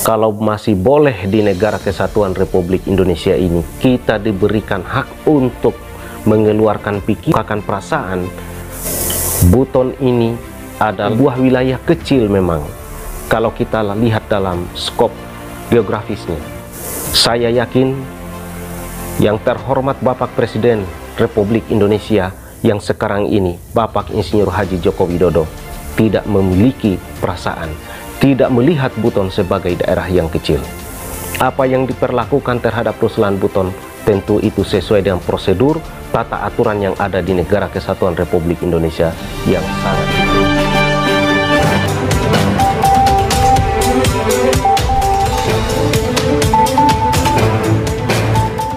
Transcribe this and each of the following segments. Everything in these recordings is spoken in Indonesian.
Kalau masih boleh di negara kesatuan Republik Indonesia ini kita diberikan hak untuk mengeluarkan pikiran, perasaan, Buton ini adalah buah wilayah kecil memang kalau kita lihat dalam skop geografisnya. Saya yakin yang terhormat Bapak Presiden Republik Indonesia yang sekarang ini, Bapak Insinyur Haji Joko Widodo, tidak memiliki perasaan, tidak melihat Buton sebagai daerah yang kecil. Apa yang diperlakukan terhadap Ruslan Buton tentu itu sesuai dengan prosedur tata aturan yang ada di negara kesatuan Republik Indonesia yang sangat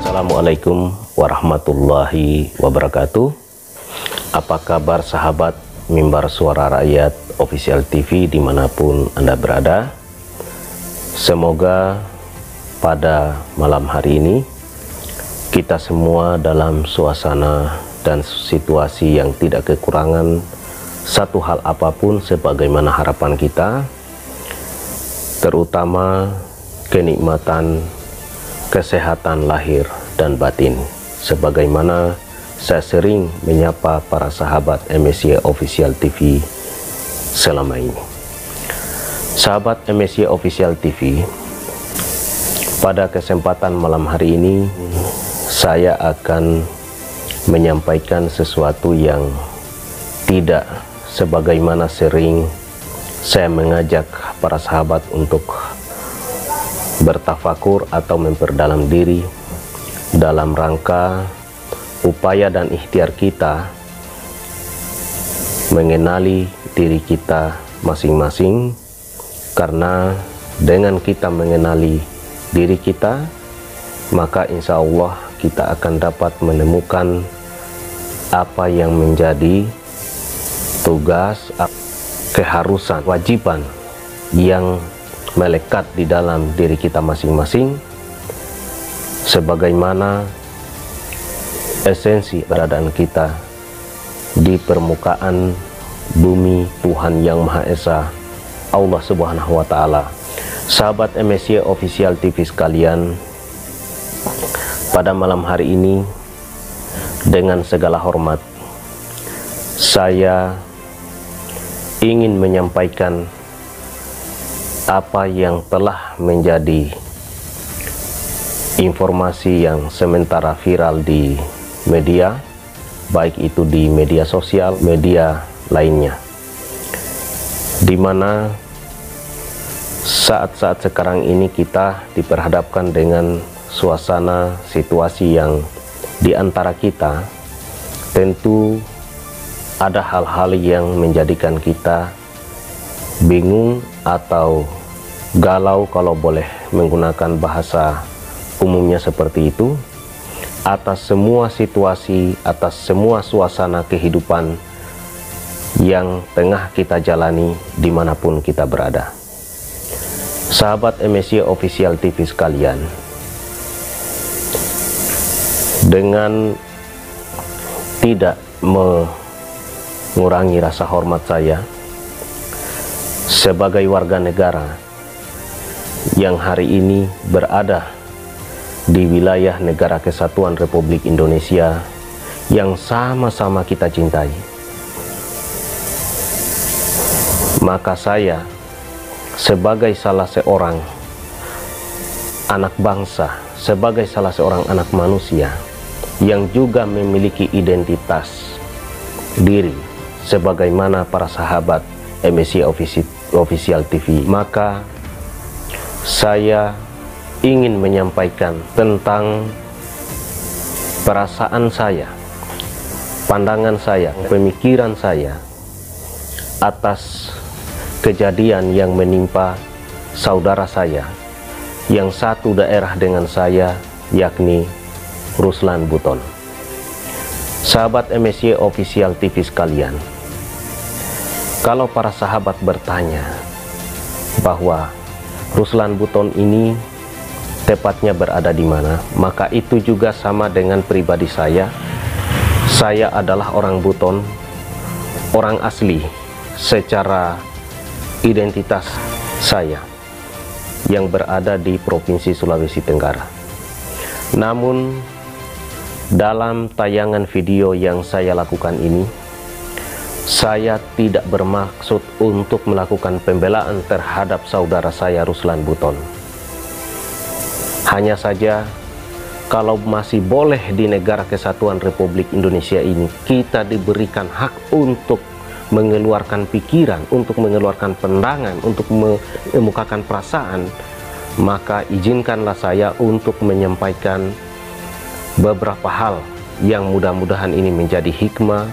Assalamualaikum warahmatullahi wabarakatuh. Apa kabar sahabat Mimbar Suara Rakyat Official TV dimanapun Anda berada? Semoga pada malam hari ini kita semua dalam suasana dan situasi yang tidak kekurangan satu hal apapun sebagaimana harapan kita, terutama kenikmatan kesehatan lahir dan batin, sebagaimana saya sering menyapa para sahabat MSY Official TV selama ini. Sahabat MSY Official TV, pada kesempatan malam hari ini saya akan menyampaikan sesuatu yang tidak sebagaimana sering saya mengajak para sahabat untuk bertafakur atau memperdalam diri dalam rangka upaya dan ikhtiar kita mengenali diri kita masing-masing, karena dengan kita mengenali diri kita, maka insya Allah kita akan dapat menemukan apa yang menjadi tugas, keharusan, kewajiban yang melekat di dalam diri kita masing-masing, sebagaimana esensi keberadaan kita di permukaan bumi Tuhan Yang Maha Esa, Allah Subhanahu wa Ta'ala. Sahabat MSY Official TV sekalian, pada malam hari ini dengan segala hormat saya ingin menyampaikan apa yang telah menjadi informasi yang sementara viral di media, baik itu di media sosial, media lainnya, di mana saat-saat sekarang ini kita diperhadapkan dengan suasana situasi yang di antara kita tentu ada hal-hal yang menjadikan kita bingung atau galau, kalau boleh menggunakan bahasa umumnya seperti itu, atas semua situasi, atas semua suasana kehidupan yang tengah kita jalani dimanapun kita berada. Sahabat MSY Official TV sekalian, dengan tidak mengurangi rasa hormat saya sebagai warga negara yang hari ini berada di wilayah negara kesatuan Republik Indonesia yang sama-sama kita cintai, maka saya sebagai salah seorang anak bangsa, sebagai salah seorang anak manusia yang juga memiliki identitas diri sebagaimana para sahabat MSY Official TV, maka saya ingin menyampaikan tentang perasaan saya, pandangan saya, pemikiran saya atas kejadian yang menimpa saudara saya yang satu daerah dengan saya, yakni Ruslan Buton. Sahabat MSY Official TV sekalian, kalau para sahabat bertanya bahwa Ruslan Buton ini tepatnya berada di mana, maka itu juga sama dengan pribadi saya. Saya adalah orang Buton, orang asli secara identitas saya. yang berada di Provinsi Sulawesi Tenggara. Namun, dalam tayangan video yang saya lakukan ini, saya tidak bermaksud untuk melakukan pembelaan terhadap saudara saya Ruslan Buton. Hanya saja, kalau masih boleh di negara kesatuan Republik Indonesia ini, kita diberikan hak untuk mengeluarkan pikiran, untuk mengeluarkan pandangan, untuk mengemukakan perasaan, maka izinkanlah saya untuk menyampaikan beberapa hal yang mudah-mudahan ini menjadi hikmah,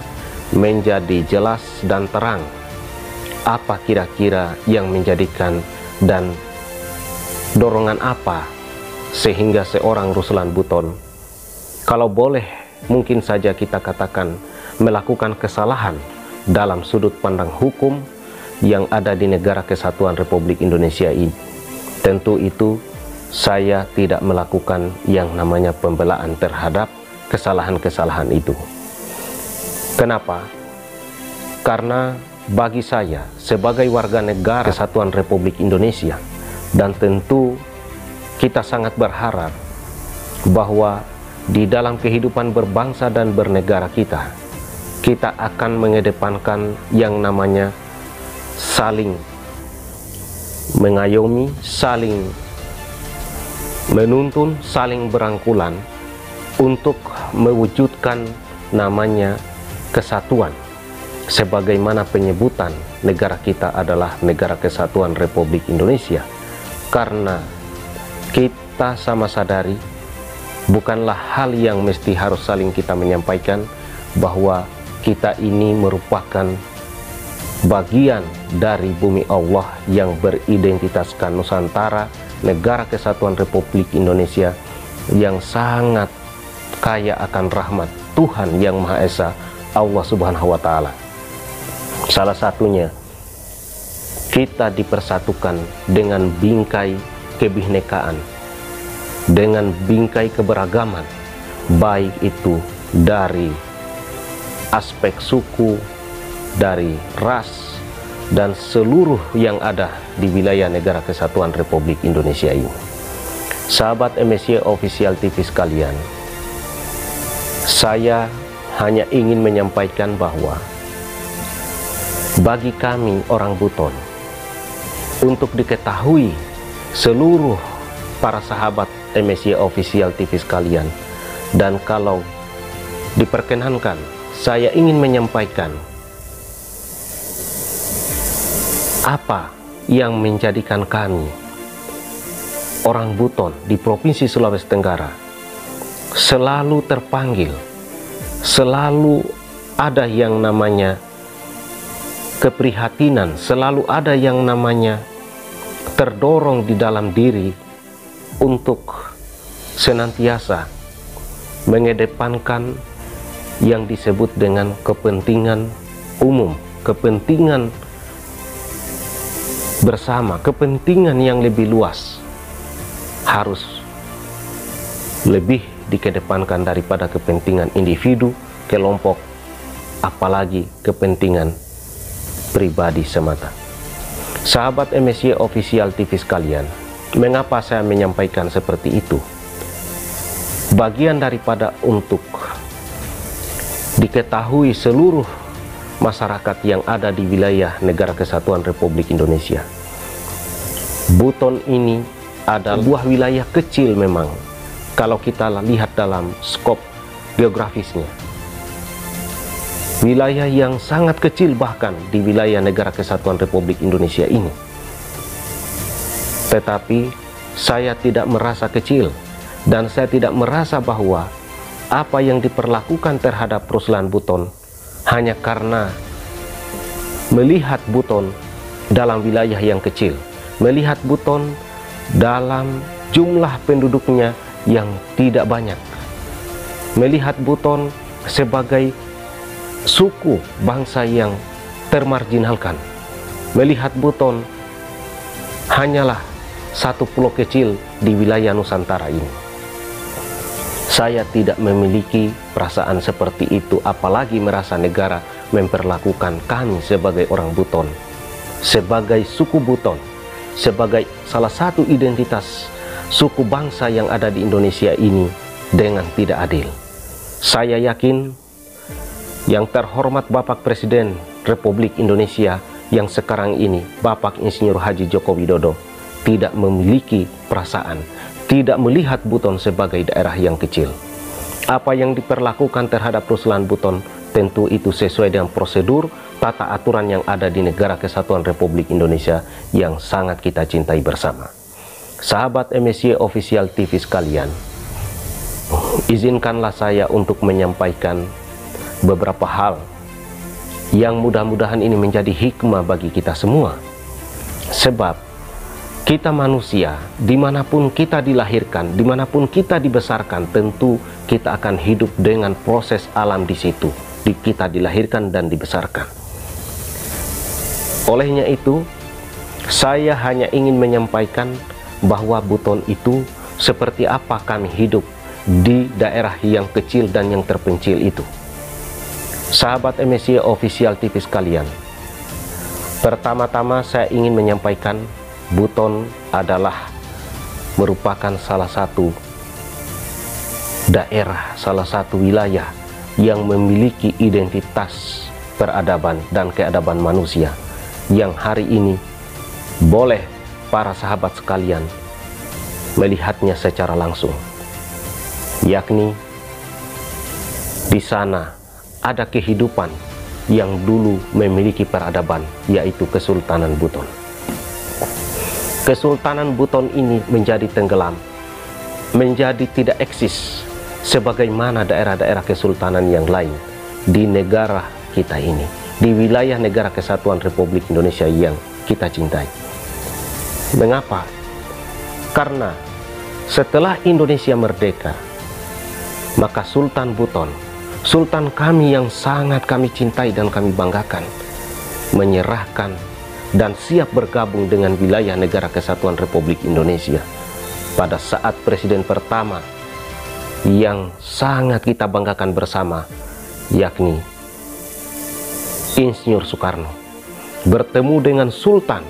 menjadi jelas dan terang apa kira-kira yang menjadikan dan dorongan apa sehingga seorang Ruslan Buton, kalau boleh mungkin saja kita katakan, melakukan kesalahan dalam sudut pandang hukum yang ada di negara kesatuan Republik Indonesia ini. Tentu itu saya tidak melakukan yang namanya pembelaan terhadap kesalahan-kesalahan itu. Kenapa? Karena bagi saya sebagai warga negara kesatuan Republik Indonesia, dan tentu kita sangat berharap bahwa di dalam kehidupan berbangsa dan bernegara kita akan mengedepankan yang namanya saling mengayomi, saling menuntun, saling berangkulan untuk mewujudkan namanya kesatuan. Sebagaimana penyebutan negara kita adalah negara kesatuan Republik Indonesia, karena kita sama sadari bukanlah hal yang mesti harus saling kita menyampaikan bahwa kita ini merupakan bagian dari bumi Allah yang beridentitaskan Nusantara, negara kesatuan Republik Indonesia yang sangat kaya akan rahmat Tuhan Yang Maha Esa, Allah Subhanahu wa Ta'ala. Salah satunya, kita dipersatukan dengan bingkai kebinekaan, dengan bingkai keberagaman, baik itu dari aspek suku, dari ras, dan seluruh yang ada di wilayah negara kesatuan Republik Indonesia ini. Sahabat MSY Official TV sekalian, saya hanya ingin menyampaikan bahwa bagi kami orang Buton, untuk diketahui seluruh para sahabat MSY Official TV sekalian, dan kalau diperkenankan saya ingin menyampaikan apa yang menjadikan kami orang Buton di Provinsi Sulawesi Tenggara selalu terpanggil, selalu ada yang namanya keprihatinan, selalu ada yang namanya terdorong di dalam diri untuk senantiasa mengedepankan yang disebut dengan kepentingan umum, kepentingan bersama, kepentingan yang lebih luas harus lebih dikedepankan daripada kepentingan individu, kelompok, apalagi kepentingan pribadi semata. Sahabat MSY Official TV sekalian, mengapa saya menyampaikan seperti itu? Bagian daripada untuk diketahui seluruh masyarakat yang ada di wilayah negara kesatuan Republik Indonesia. Buton ini adalah sebuah wilayah kecil memang kalau kita lihat dalam skop geografisnya. Wilayah yang sangat kecil bahkan di wilayah negara kesatuan Republik Indonesia ini. Tetapi saya tidak merasa kecil, dan saya tidak merasa bahwa apa yang diperlakukan terhadap Ruslan Buton hanya karena melihat Buton dalam wilayah yang kecil, melihat Buton dalam jumlah penduduknya yang tidak banyak, melihat Buton sebagai suku bangsa yang termarginalkan, melihat Buton hanyalah satu pulau kecil di wilayah Nusantara ini. Saya tidak memiliki perasaan seperti itu, apalagi merasa negara memperlakukan kami sebagai orang Buton, sebagai suku Buton, sebagai salah satu identitas suku bangsa yang ada di Indonesia ini dengan tidak adil. Saya yakin yang terhormat Bapak Presiden Republik Indonesia yang sekarang ini, Bapak Insinyur Haji Joko Widodo, tidak memiliki perasaan, tidak melihat Buton sebagai daerah yang kecil. Apa yang diperlakukan terhadap Ruslan Buton tentu itu sesuai dengan prosedur tata aturan yang ada di Negara Kesatuan Republik Indonesia yang sangat kita cintai bersama. Sahabat MSY Official TV sekalian, izinkanlah saya untuk menyampaikan beberapa hal yang mudah-mudahan ini menjadi hikmah bagi kita semua. Sebab kita manusia, dimanapun kita dilahirkan, dimanapun kita dibesarkan, tentu kita akan hidup dengan proses alam di situ. Kita dilahirkan dan dibesarkan. Olehnya itu, saya hanya ingin menyampaikan bahwa Buton itu seperti apa kami hidup di daerah yang kecil dan yang terpencil itu. Sahabat MSY Official TV sekalian, pertama-tama saya ingin menyampaikan Buton adalah merupakan salah satu daerah, salah satu wilayah yang memiliki identitas peradaban dan keadaban manusia yang hari ini boleh para sahabat sekalian melihatnya secara langsung, yakni di sana ada kehidupan yang dulu memiliki peradaban, yaitu Kesultanan Buton. Kesultanan Buton ini menjadi tenggelam, menjadi tidak eksis sebagaimana daerah-daerah kesultanan yang lain di negara kita ini, di wilayah Negara Kesatuan Republik Indonesia yang kita cintai. Mengapa? Karena setelah Indonesia merdeka, maka Sultan Buton, Sultan kami yang sangat kami cintai dan kami banggakan, menyerahkan dan siap bergabung dengan wilayah Negara Kesatuan Republik Indonesia pada saat presiden pertama yang sangat kita banggakan bersama, yakni Insinyur Soekarno, bertemu dengan Sultan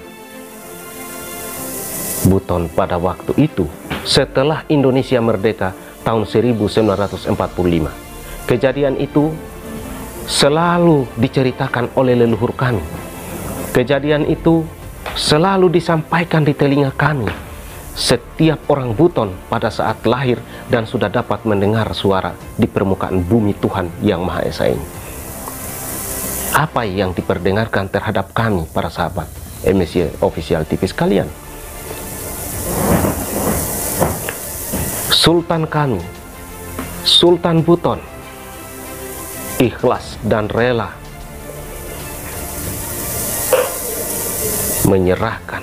Buton pada waktu itu setelah Indonesia merdeka tahun 1945. Kejadian itu selalu diceritakan oleh leluhur kami. Kejadian itu selalu disampaikan di telinga kami setiap orang Buton pada saat lahir dan sudah dapat mendengar suara di permukaan bumi Tuhan Yang Maha Esa ini. Apa yang diperdengarkan terhadap kami para sahabat MSY Official TV sekalian? Sultan kami, Sultan Buton, ikhlas dan rela menyerahkan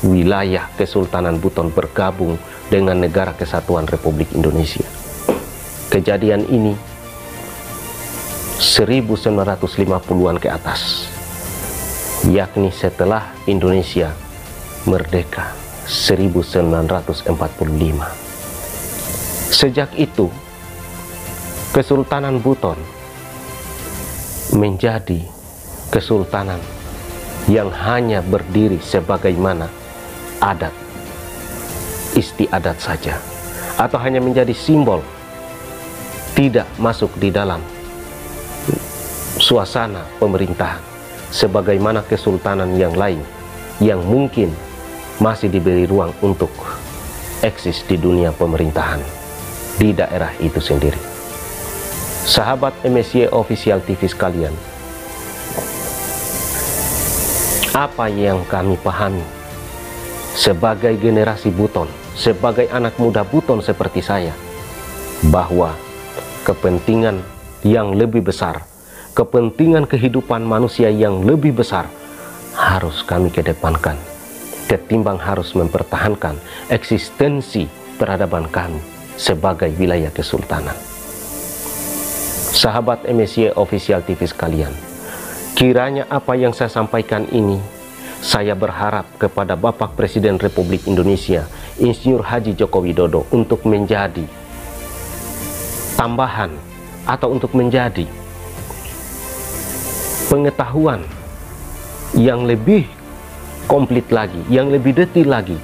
wilayah Kesultanan Buton bergabung dengan Negara Kesatuan Republik Indonesia. Kejadian ini 1950-an ke atas, yakni setelah Indonesia merdeka 1945. Sejak itu Kesultanan Buton menjadi kesultanan yang hanya berdiri sebagaimana adat istiadat saja, atau hanya menjadi simbol, tidak masuk di dalam suasana pemerintahan sebagaimana kesultanan yang lain yang mungkin masih diberi ruang untuk eksis di dunia pemerintahan di daerah itu sendiri. Sahabat MSY Official TV sekalian, apa yang kami pahami sebagai generasi Buton, sebagai anak muda Buton seperti saya, bahwa kepentingan yang lebih besar, kepentingan kehidupan manusia yang lebih besar harus kami kedepankan ketimbang harus mempertahankan eksistensi peradaban kami sebagai wilayah kesultanan. Sahabat MSY Official TV sekalian, kiranya apa yang saya sampaikan ini, saya berharap kepada Bapak Presiden Republik Indonesia, Insinyur Haji Joko Widodo, untuk menjadi tambahan atau untuk menjadi pengetahuan yang lebih komplit lagi, yang lebih detail lagi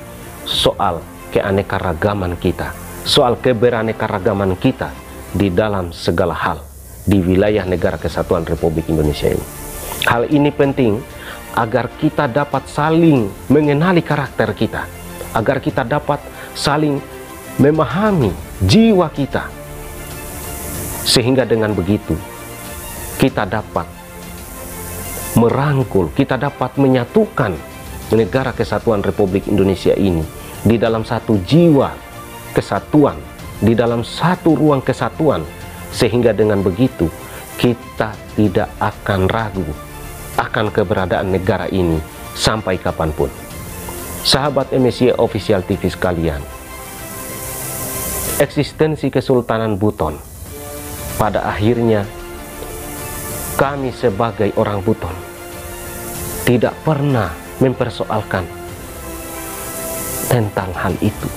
soal keanekaragaman kita, soal keberaneka-ragaman kita di dalam segala hal di wilayah Negara Kesatuan Republik Indonesia ini. Hal ini penting agar kita dapat saling mengenali karakter kita, agar kita dapat saling memahami jiwa kita, sehingga dengan begitu kita dapat merangkul, kita dapat menyatukan Negara Kesatuan Republik Indonesia ini di dalam satu jiwa kesatuan, di dalam satu ruang kesatuan, sehingga dengan begitu kita tidak akan ragu akan keberadaan negara ini sampai kapanpun. Sahabat MSY Official TV sekalian, eksistensi Kesultanan Buton pada akhirnya kami sebagai orang Buton tidak pernah mempersoalkan tentang hal itu.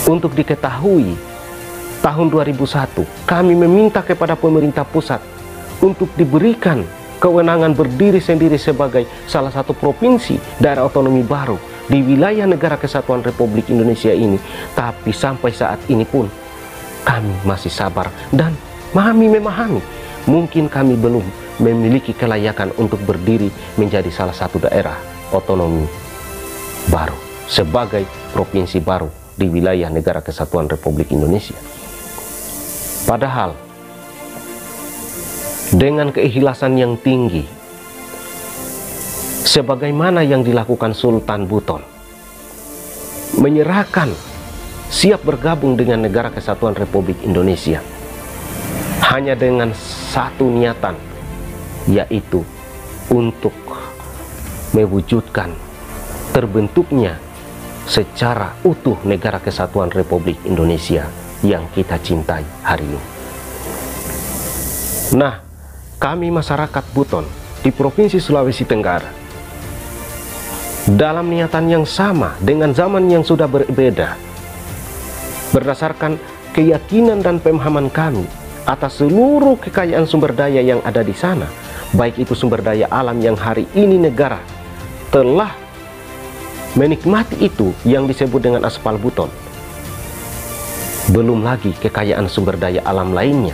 Untuk diketahui, tahun 2001 kami meminta kepada pemerintah pusat untuk diberikan kewenangan berdiri sendiri sebagai salah satu provinsi daerah otonomi baru di wilayah Negara Kesatuan Republik Indonesia ini. Tapi sampai saat ini pun kami masih sabar dan memahami mungkin kami belum memiliki kelayakan untuk berdiri menjadi salah satu daerah otonomi baru sebagai provinsi baru di wilayah Negara Kesatuan Republik Indonesia. Padahal dengan keikhlasan yang tinggi, sebagaimana yang dilakukan Sultan Buton, menyerahkan siap bergabung dengan Negara Kesatuan Republik Indonesia hanya dengan satu niatan, yaitu untuk mewujudkan terbentuknya secara utuh Negara Kesatuan Republik Indonesia yang kita cintai hari ini. Nah, kami masyarakat Buton di Provinsi Sulawesi Tenggara dalam niatan yang sama dengan zaman yang sudah berbeda, berdasarkan keyakinan dan pemahaman kami atas seluruh kekayaan sumber daya yang ada di sana, baik itu sumber daya alam yang hari ini negara telah menikmati itu yang disebut dengan aspal Buton, belum lagi kekayaan sumber daya alam lainnya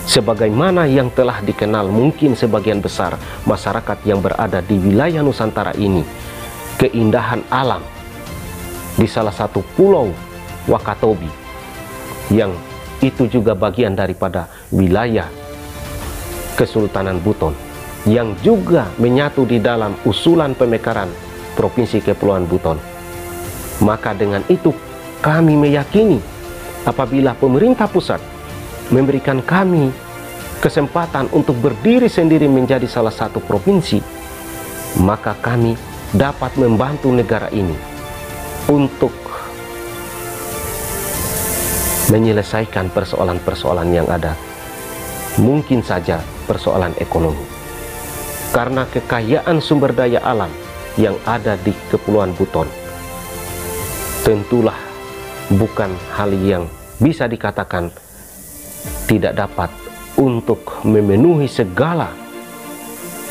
sebagaimana yang telah dikenal mungkin sebagian besar masyarakat yang berada di wilayah Nusantara ini, keindahan alam di salah satu pulau Wakatobi yang itu juga bagian daripada wilayah Kesultanan Buton yang juga menyatu di dalam usulan pemekaran Provinsi Kepulauan Buton. Maka dengan itu kami meyakini apabila pemerintah pusat memberikan kami kesempatan untuk berdiri sendiri menjadi salah satu provinsi, maka kami dapat membantu negara ini untuk menyelesaikan persoalan-persoalan yang ada. Mungkin saja persoalan ekonomi, karena kekayaan sumber daya alam yang ada di Kepulauan Buton tentulah bukan hal yang bisa dikatakan tidak dapat untuk memenuhi segala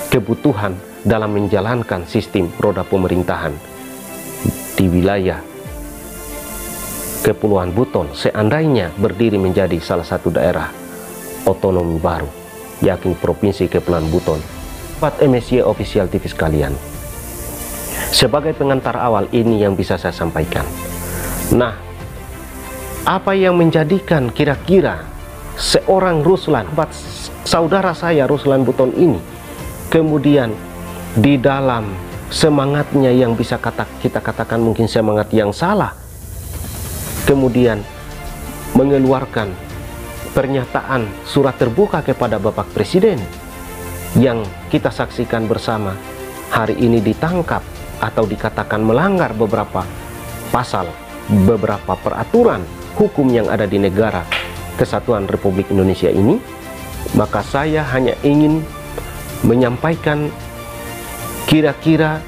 kebutuhan dalam menjalankan sistem roda pemerintahan di wilayah Kepulauan Buton seandainya berdiri menjadi salah satu daerah otonomi baru, yakni Provinsi Kepulauan Buton. Sahabat MSY Official TV sekalian, sebagai pengantar awal ini yang bisa saya sampaikan. Nah, apa yang menjadikan kira-kira seorang Ruslan, saudara saya Ruslan Buton ini, kemudian di dalam semangatnya yang bisa kita katakan mungkin semangat yang salah, kemudian mengeluarkan pernyataan surat terbuka kepada Bapak Presiden yang kita saksikan bersama hari ini ditangkap atau dikatakan melanggar beberapa pasal, beberapa peraturan hukum yang ada di Negara Kesatuan Republik Indonesia ini. Maka saya hanya ingin menyampaikan kira-kira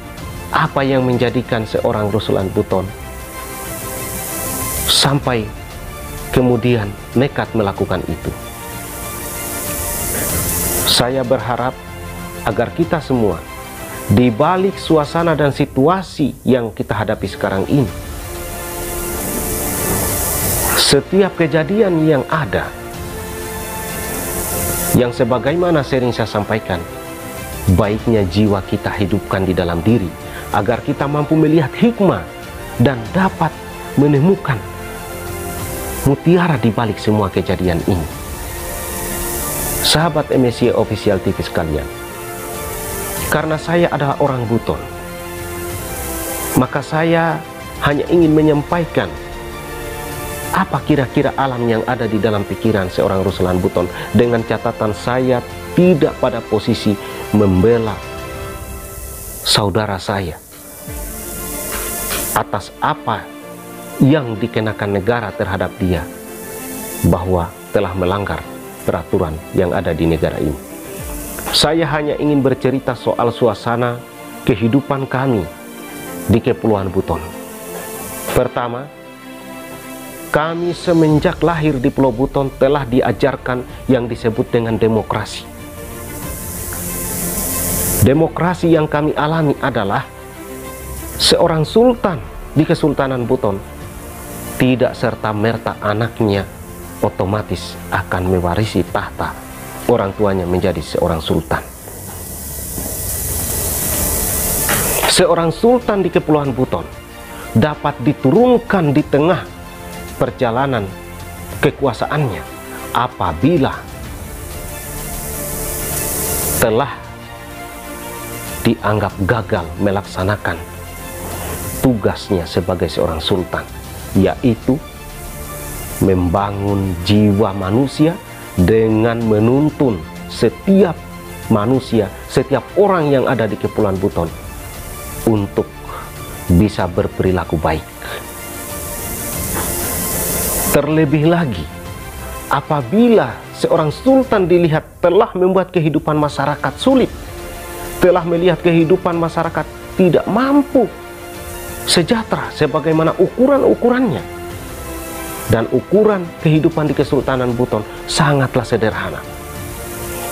apa yang menjadikan seorang Ruslan Buton sampai kemudian nekat melakukan itu. Saya berharap agar kita semua di balik suasana dan situasi yang kita hadapi sekarang ini, setiap kejadian yang ada, yang sebagaimana sering saya sampaikan, baiknya jiwa kita hidupkan di dalam diri, agar kita mampu melihat hikmah dan dapat menemukan mutiara di balik semua kejadian ini. Sahabat MSY Official TV sekalian, karena saya adalah orang buton, maka saya hanya ingin menyampaikan apa kira-kira alam yang ada di dalam pikiran seorang Ruslan Buton, dengan catatan saya tidak pada posisi membela saudara saya atas apa yang dikenakan negara terhadap dia, bahwa telah melanggar peraturan yang ada di negara ini. Saya hanya ingin bercerita soal suasana kehidupan kami di Kepulauan Buton. Pertama, kami semenjak lahir di Pulau Buton telah diajarkan yang disebut dengan demokrasi. Demokrasi yang kami alami adalah seorang sultan di Kesultanan Buton tidak serta-merta anaknya otomatis akan mewarisi tahta orang tuanya menjadi seorang sultan. Seorang sultan di Kepulauan Buton dapat diturunkan di tengah perjalanan kekuasaannya apabila telah dianggap gagal melaksanakan tugasnya sebagai seorang sultan, yaitu membangun jiwa manusia dengan menuntun setiap manusia, setiap orang yang ada di Kepulauan Buton untuk bisa berperilaku baik. Terlebih lagi, apabila seorang sultan dilihat telah membuat kehidupan masyarakat sulit, telah melihat kehidupan masyarakat tidak mampu sejahtera sebagaimana ukuran-ukurannya, dan ukuran kehidupan di Kesultanan Buton sangatlah sederhana.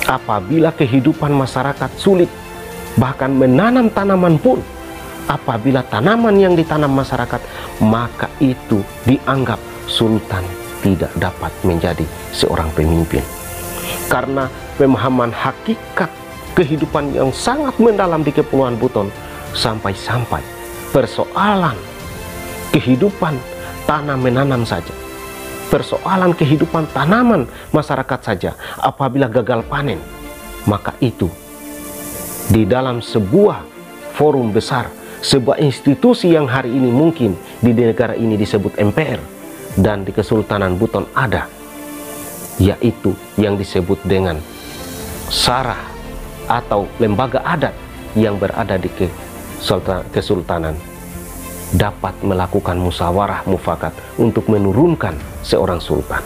Apabila kehidupan masyarakat sulit, bahkan menanam tanaman pun, apabila tanaman yang ditanam masyarakat, maka itu dianggap sultan tidak dapat menjadi seorang pemimpin. Karena pemahaman hakikat kehidupan yang sangat mendalam di Kepulauan Buton, sampai-sampai persoalan kehidupan tanam menanam saja, persoalan kehidupan tanaman masyarakat saja, apabila gagal panen, maka itu di dalam sebuah forum besar, sebuah institusi yang hari ini mungkin di negara ini disebut MPR, dan di Kesultanan Buton ada, yaitu yang disebut dengan Sarah atau lembaga adat yang berada di Kesultanan, dapat melakukan musyawarah mufakat untuk menurunkan seorang sultan.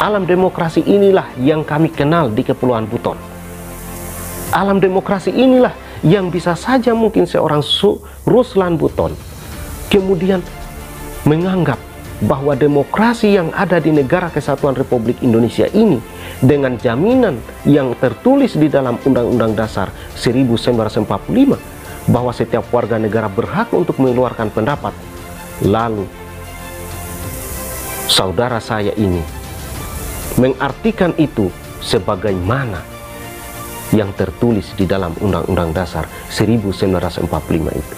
Alam demokrasi inilah yang kami kenal di Kepulauan Buton. Alam demokrasi inilah yang bisa saja mungkin seorang Ruslan Buton kemudian menganggap bahwa demokrasi yang ada di Negara Kesatuan Republik Indonesia ini, dengan jaminan yang tertulis di dalam Undang-Undang Dasar 1945, bahwa setiap warga negara berhak untuk mengeluarkan pendapat, lalu saudara saya ini mengartikan itu sebagaimana yang tertulis di dalam Undang-Undang Dasar 1945 itu.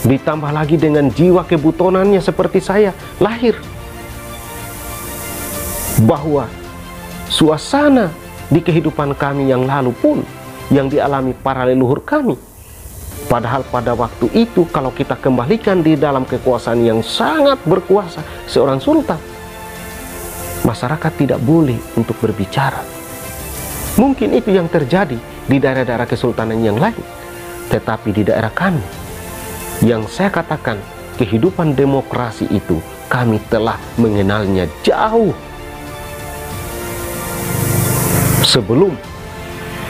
Ditambah lagi dengan jiwa kebutonannya seperti saya lahir, bahwa suasana di kehidupan kami yang lalu pun yang dialami para leluhur kami, padahal pada waktu itu kalau kita kembalikan di dalam kekuasaan yang sangat berkuasa seorang sultan, masyarakat tidak boleh untuk berbicara. Mungkin itu yang terjadi di daerah-daerah kesultanan yang lain, tetapi di daerah kami, yang saya katakan kehidupan demokrasi itu, kami telah mengenalnya jauh sebelum,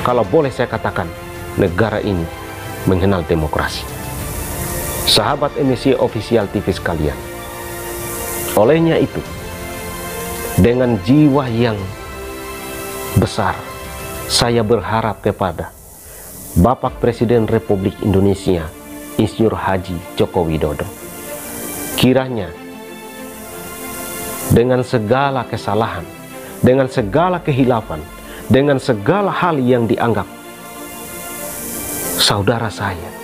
kalau boleh saya katakan, negara ini mengenal demokrasi. Sahabat MSY Official TV sekalian, olehnya itu, dengan jiwa yang besar, saya berharap kepada Bapak Presiden Republik Indonesia Insinyur Haji Joko Widodo. Kiranya dengan segala kesalahan, dengan segala kehilafan, dengan segala hal yang dianggap saudara saya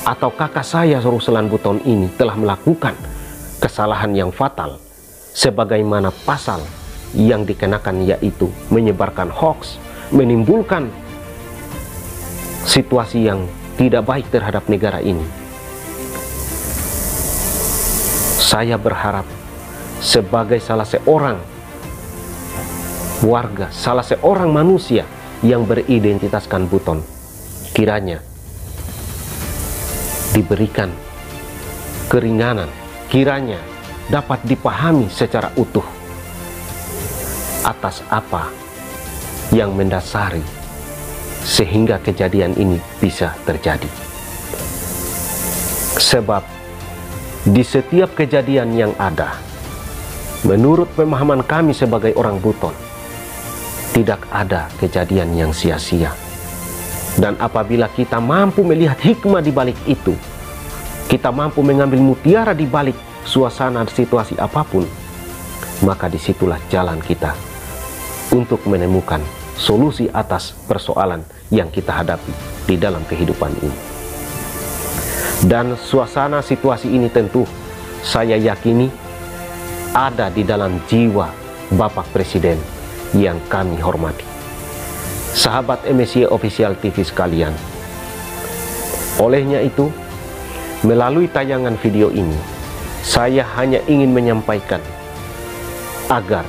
atau kakak saya Ruslan Buton ini telah melakukan kesalahan yang fatal, sebagaimana pasal yang dikenakan, yaitu menyebarkan hoax, menimbulkan situasi yang tidak baik terhadap negara ini. Saya berharap sebagai salah seorang warga, salah seorang manusia yang beridentitaskan Buton, kiranya diberikan keringanan, kiranya dapat dipahami secara utuh atas apa yang mendasari sehingga kejadian ini bisa terjadi. Sebab di setiap kejadian yang ada, menurut pemahaman kami sebagai orang Buton, tidak ada kejadian yang sia-sia. Dan apabila kita mampu melihat hikmah di balik itu, kita mampu mengambil mutiara di balik suasana situasi apapun, maka disitulah jalan kita untuk menemukan solusi atas persoalan yang kita hadapi di dalam kehidupan ini. Dan suasana situasi ini tentu saya yakini ada di dalam jiwa Bapak Presiden yang kami hormati. Sahabat MSY Official TV sekalian, olehnya itu, melalui tayangan video ini, saya hanya ingin menyampaikan agar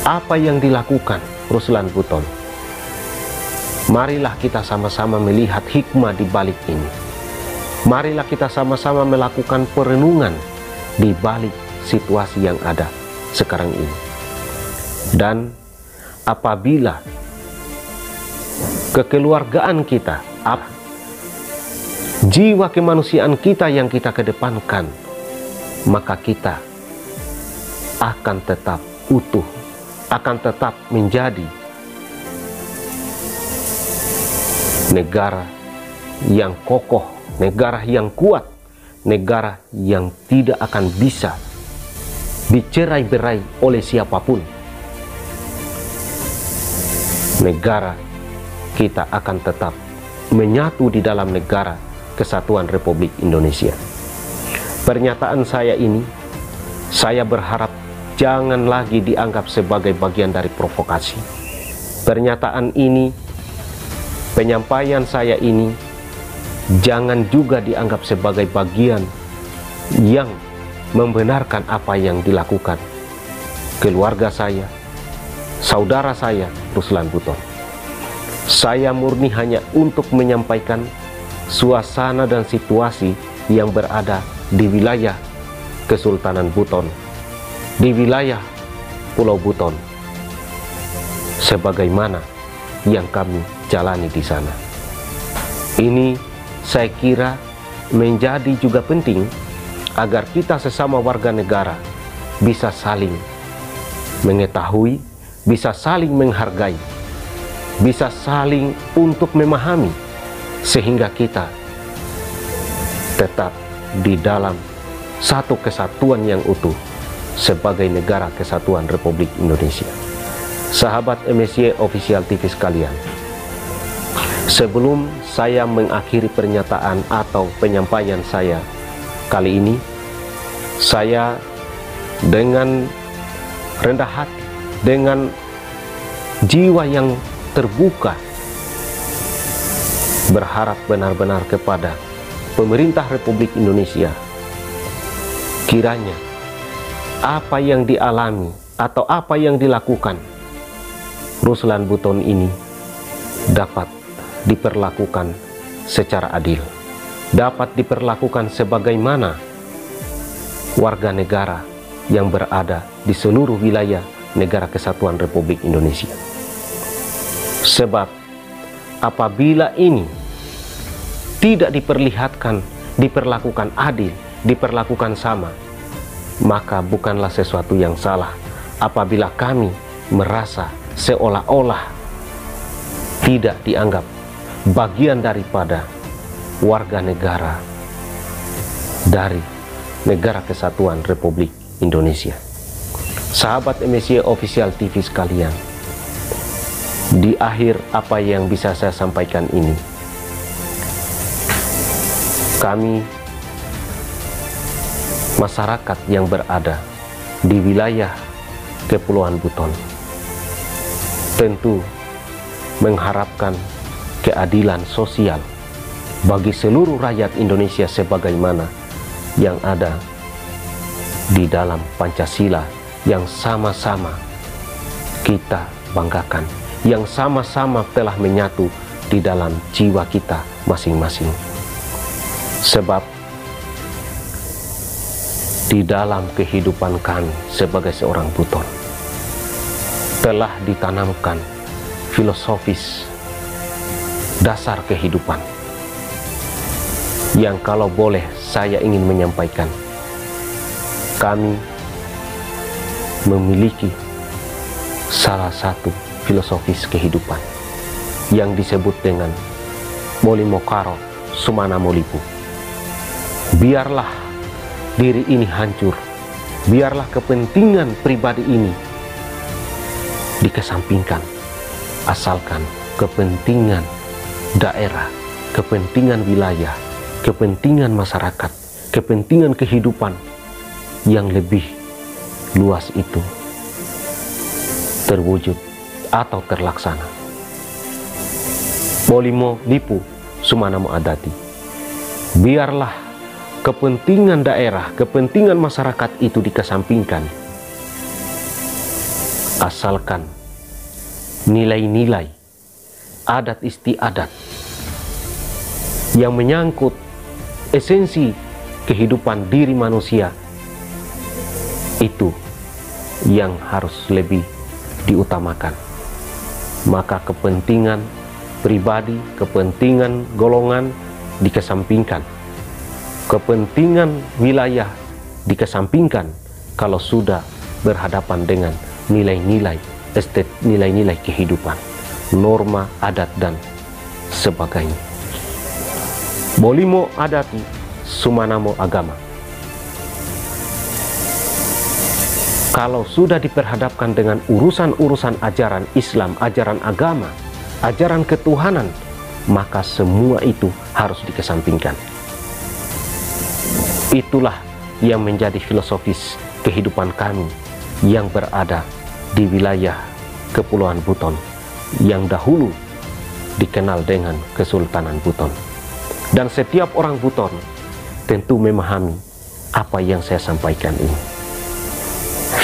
apa yang dilakukan Ruslan Buton, marilah kita sama-sama melihat hikmah di balik ini. Marilah kita sama-sama melakukan perenungan di balik situasi yang ada sekarang ini. Dan apabila kekeluargaan kita, jiwa kemanusiaan kita yang kita kedepankan, maka kita akan tetap utuh, akan tetap menjadi negara yang kokoh, negara yang kuat, negara yang tidak akan bisa dicerai-berai oleh siapapun. Negara kita akan tetap menyatu di dalam negara Kesatuan Republik Indonesia. Pernyataan saya ini, saya berharap jangan lagi dianggap sebagai bagian dari provokasi. Pernyataan ini, penyampaian saya ini, jangan juga dianggap sebagai bagian yang membenarkan apa yang dilakukan keluarga saya, saudara saya Ruslan Buton. Saya murni hanya untuk menyampaikan suasana dan situasi yang berada di wilayah Kesultanan Buton, di wilayah Pulau Buton, sebagaimana yang kami jalani di sana. Ini saya kira menjadi juga penting agar kita sesama warga negara bisa saling mengetahui, bisa saling menghargai, bisa saling untuk memahami, sehingga kita tetap di dalam satu kesatuan yang utuh sebagai negara Kesatuan Republik Indonesia. Sahabat MSY Official TV sekalian, sebelum saya mengakhiri pernyataan atau penyampaian saya kali ini, saya dengan rendah hati, dengan jiwa yang terbuka, berharap benar-benar kepada pemerintah Republik Indonesia, kiranya apa yang dialami atau apa yang dilakukan Ruslan Buton ini dapat diperlakukan secara adil, dapat diperlakukan sebagaimana warga negara yang berada di seluruh wilayah negara Kesatuan Republik Indonesia. Sebab apabila ini tidak diperlihatkan, diperlakukan adil, diperlakukan sama, maka bukanlah sesuatu yang salah apabila kami merasa seolah-olah tidak dianggap bagian daripada warga negara dari Negara Kesatuan Republik Indonesia. Sahabat MSY Official TV sekalian, di akhir apa yang bisa saya sampaikan ini, kami masyarakat yang berada di wilayah Kepulauan Buton tentu mengharapkan keadilan sosial bagi seluruh rakyat Indonesia sebagaimana yang ada di dalam Pancasila yang sama-sama kita banggakan, yang sama-sama telah menyatu di dalam jiwa kita masing-masing. Sebab di dalam kehidupan kami sebagai seorang Buton telah ditanamkan filosofis dasar kehidupan yang kalau boleh saya ingin menyampaikan, kami memiliki salah satu filosofis kehidupan yang disebut dengan Molimokaro Sumana Molipu. Biarlah diri ini hancur, biarlah kepentingan pribadi ini dikesampingkan, asalkan kepentingan daerah, kepentingan wilayah, kepentingan masyarakat, kepentingan kehidupan yang lebih luas itu terwujud atau terlaksana. Molimo lipu sumanamo adati. Biarlah kepentingan daerah, kepentingan masyarakat itu dikesampingkan, asalkan nilai-nilai adat istiadat yang menyangkut esensi kehidupan diri manusia itu yang harus lebih diutamakan. Maka kepentingan pribadi, kepentingan golongan dikesampingkan, kepentingan wilayah dikesampingkan kalau sudah berhadapan dengan nilai-nilai nilai-nilai kehidupan, norma adat dan sebagainya. Molimo adati sumanamo agama. Kalau sudah diperhadapkan dengan urusan-urusan ajaran Islam, ajaran agama, ajaran ketuhanan, maka semua itu harus dikesampingkan. Itulah yang menjadi filosofis kehidupan kami yang berada di wilayah Kepulauan Buton yang dahulu dikenal dengan Kesultanan Buton. Dan setiap orang Buton tentu memahami apa yang saya sampaikan ini.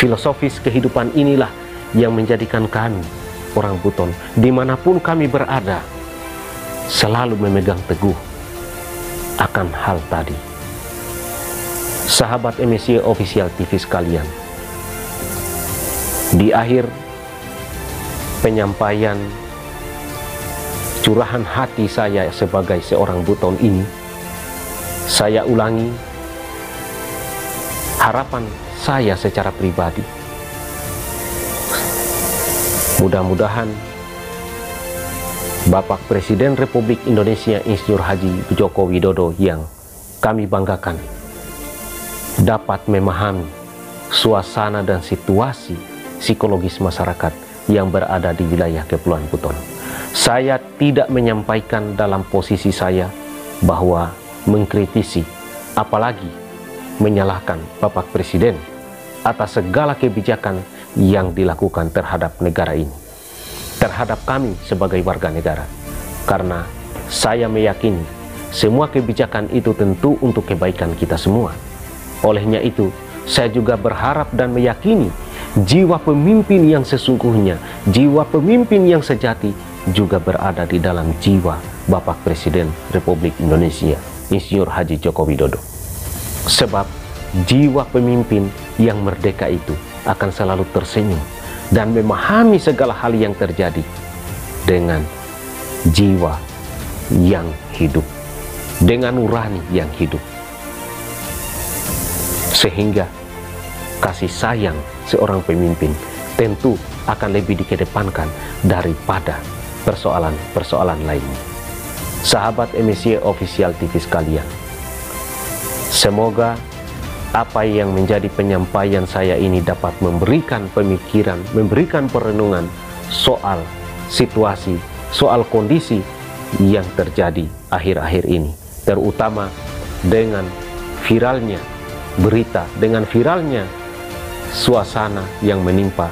Filosofis kehidupan inilah yang menjadikan kami orang Buton dimanapun kami berada selalu memegang teguh akan hal tadi. Sahabat MSY Official TV sekalian, di akhir penyampaian curahan hati saya sebagai seorang Buton ini, saya ulangi harapan saya secara pribadi. Mudah-mudahan Bapak Presiden Republik Indonesia Insinyur Haji Joko Widodo yang kami banggakan dapat memahami suasana dan situasi psikologis masyarakat yang berada di wilayah Kepulauan Buton. Saya tidak menyampaikan dalam posisi saya bahwa mengkritisi, apalagi menyalahkan Bapak Presiden atas segala kebijakan yang dilakukan terhadap negara ini, terhadap kami sebagai warga negara. Karena saya meyakini semua kebijakan itu tentu untuk kebaikan kita semua. Olehnya itu, saya juga berharap dan meyakini jiwa pemimpin yang sesungguhnya, jiwa pemimpin yang sejati juga berada di dalam jiwa Bapak Presiden Republik Indonesia Insinyur Haji Joko Widodo. Sebab jiwa pemimpin yang merdeka itu akan selalu tersenyum dan memahami segala hal yang terjadi dengan jiwa yang hidup, dengan nurani yang hidup, sehingga kasih sayang seorang pemimpin tentu akan lebih dikedepankan daripada persoalan-persoalan lainnya. Sahabat MSY Official TV sekalian, semoga apa yang menjadi penyampaian saya ini dapat memberikan pemikiran, memberikan perenungan soal situasi, soal kondisi yang terjadi akhir-akhir ini, terutama dengan viralnya berita, dengan viralnya suasana yang menimpa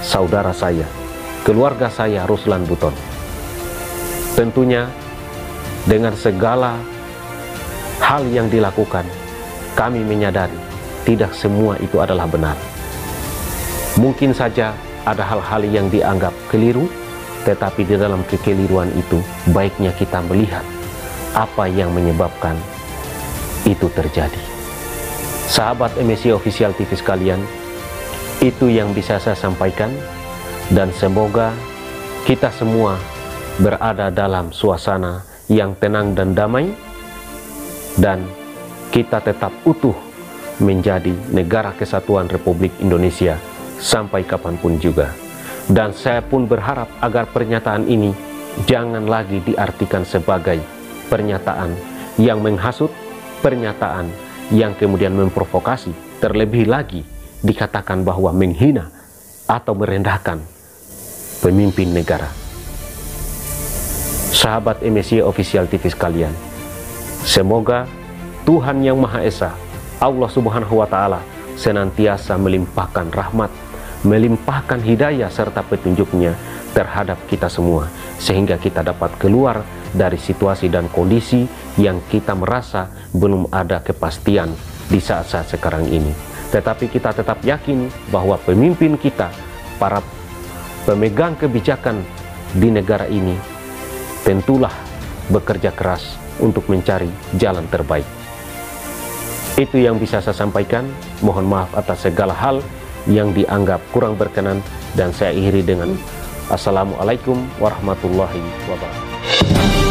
saudara saya, keluarga saya, Ruslan Buton. Tentunya dengan segala hal yang dilakukan, kami menyadari tidak semua itu adalah benar. Mungkin saja ada hal-hal yang dianggap keliru, tetapi di dalam kekeliruan itu baiknya kita melihat apa yang menyebabkan itu terjadi. Sahabat MSY Official TV sekalian, itu yang bisa saya sampaikan, dan semoga kita semua berada dalam suasana yang tenang dan damai, dan kita tetap utuh menjadi negara kesatuan Republik Indonesia sampai kapanpun juga. Dan saya pun berharap agar pernyataan ini jangan lagi diartikan sebagai pernyataan yang menghasut, pernyataan yang kemudian memprovokasi, terlebih lagi dikatakan bahwa menghina atau merendahkan pemimpin negara. Sahabat MSY Official TV sekalian, semoga Tuhan Yang Maha Esa, Allah Subhanahu wa Ta'ala, senantiasa melimpahkan rahmat, melimpahkan hidayah serta petunjuknya terhadap kita semua, sehingga kita dapat keluar dari situasi dan kondisi yang kita merasa belum ada kepastian di saat-saat sekarang ini. Tetapi kita tetap yakin bahwa pemimpin kita, para pemegang kebijakan di negara ini, tentulah bekerja keras untuk mencari jalan terbaik. Itu yang bisa saya sampaikan. Mohon maaf atas segala hal yang dianggap kurang berkenan, dan saya akhiri dengan Assalamualaikum warahmatullahi wabarakatuh.